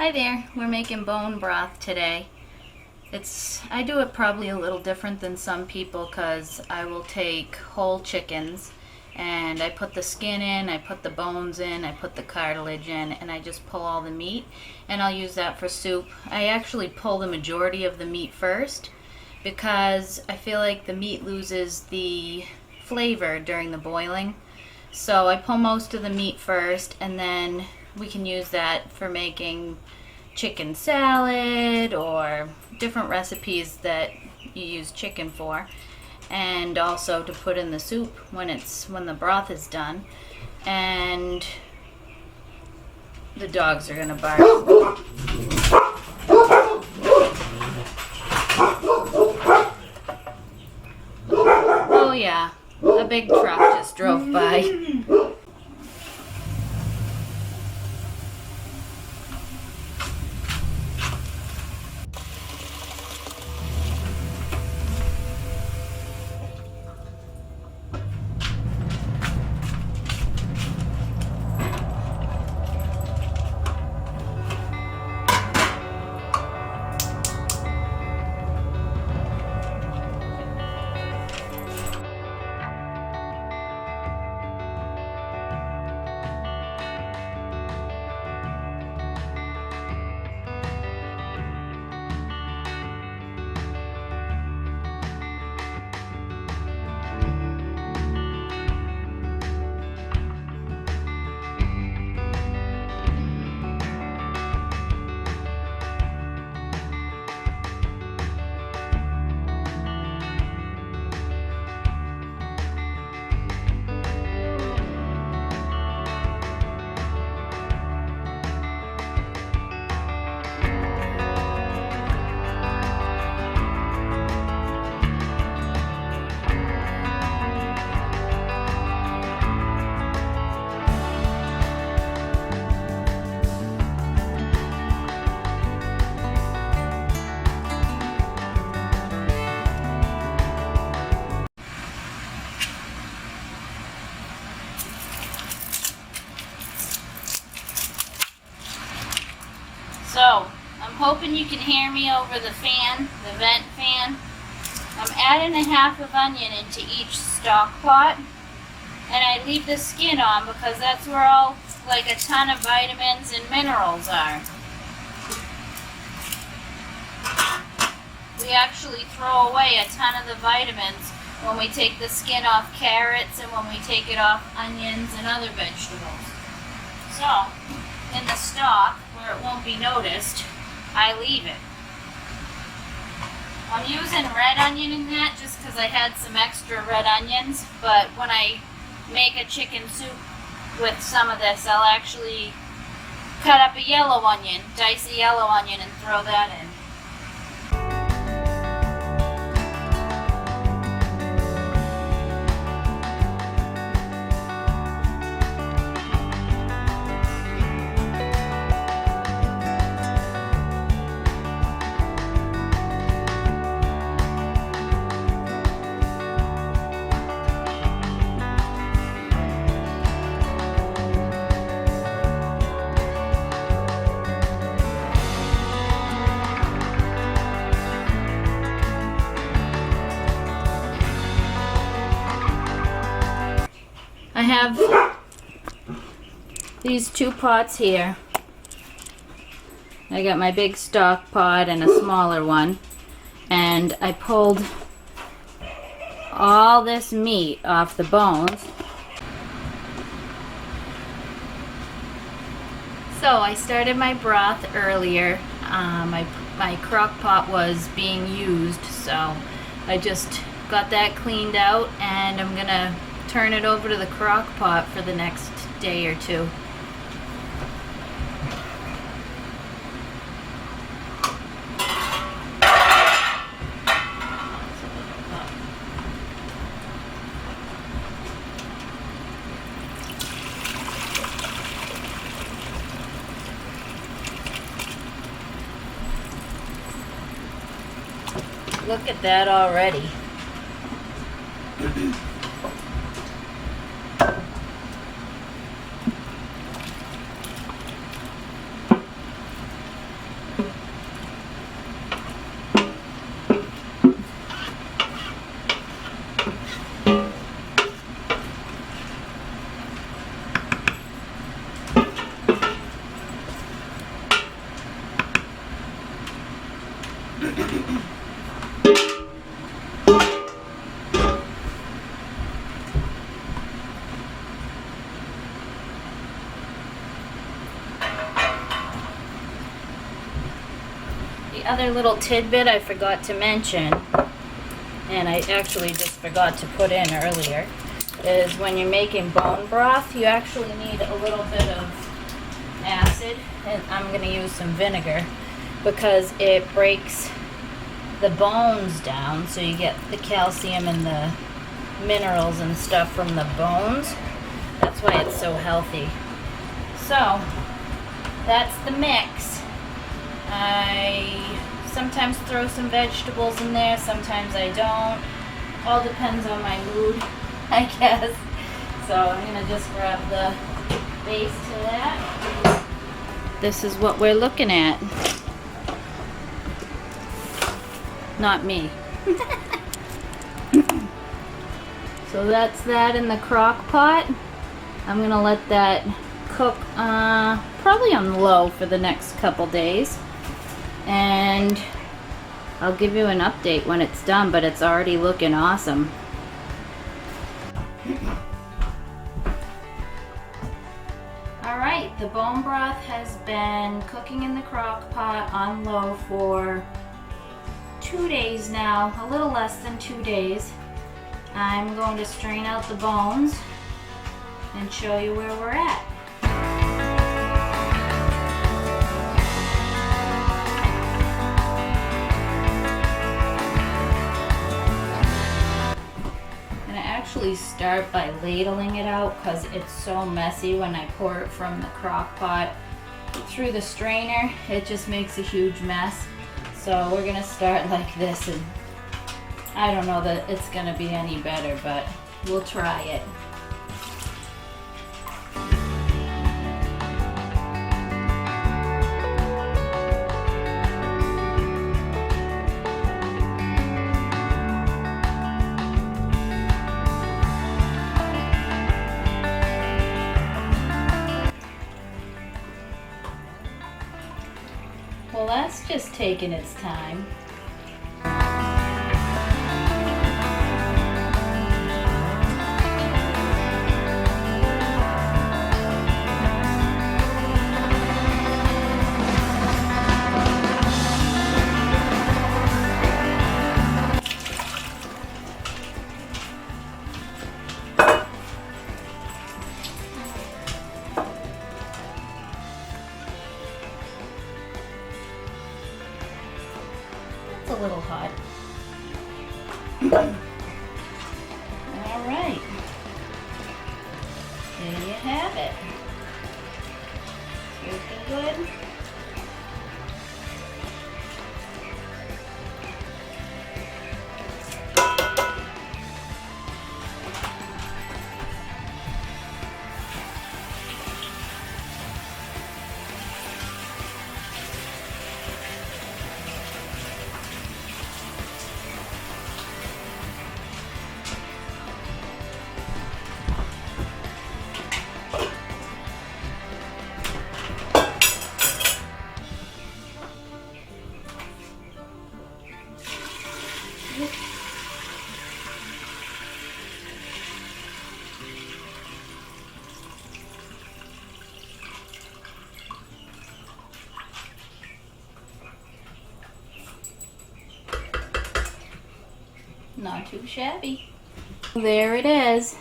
Hi there, we're making bone broth today. I do it probably a little different than some people because I will take whole chickens and I put the skin in, I put the bones in, I put the cartilage in, and I just pull all the meat, and I'll use that for soup. I actually pull the majority of the meat first because I feel like the meat loses the flavor during the boiling. So I pull most of the meat first, and then we can use that for making chicken salad or different recipes that you use chicken for, and also to put in the soup when the broth is done. And the dogs are gonna bark. Oh yeah, a big truck just drove by. So, I'm hoping you can hear me over the fan, the vent fan. I'm adding a half of onion into each stock pot, and I leave the skin on because that's where all, like, a ton of vitamins and minerals are. We actually throw away a ton of the vitamins when we take the skin off carrots and when we take it off onions and other vegetables. So, in the stock, where it won't be noticed, I leave it. I'm using red onion in that just because I had some extra red onions, but when I make a chicken soup with some of this, I'll actually cut up a yellow onion, dice a yellow onion, and throw that in. I have these two pots here. I got my big stock pot and a smaller one, and I pulled all this meat off the bones. So I started my broth earlier. My crock pot was being used, so I just got that cleaned out, and I'm gonna turn it over to the crock pot for the next day or two. Look at that already. the other little tidbit I forgot to mention, and I actually just forgot to put in earlier, is when you're making bone broth, you actually need a little bit of acid, and I'm going to use some vinegar because it breaks the bones down, so you get the calcium and the minerals and stuff from the bones. That's why it's so healthy. So that's the mix. I sometimes throw some vegetables in there, sometimes I don't. All depends on my mood, I guess. So I'm gonna just grab the base to that. This is what we're looking at. Not me. So that's that in the crock pot. I'm gonna let that cook probably on low for the next couple days, and I'll give you an update when it's done, but it's already looking awesome. Alright, the bone broth has been cooking in the crock pot on low for 2 days now, a little less than 2 days. I'm going to strain out the bones and show you where we're at. And I actually start by ladling it out because it's so messy when I pour it from the crock pot through the strainer. It just makes a huge mess. So we're gonna start like this, and I don't know that it's gonna be any better, but we'll try it. Well, that's just taking its time. It's a little hot. All right. There you have it. Looking good. Not too shabby. There it is.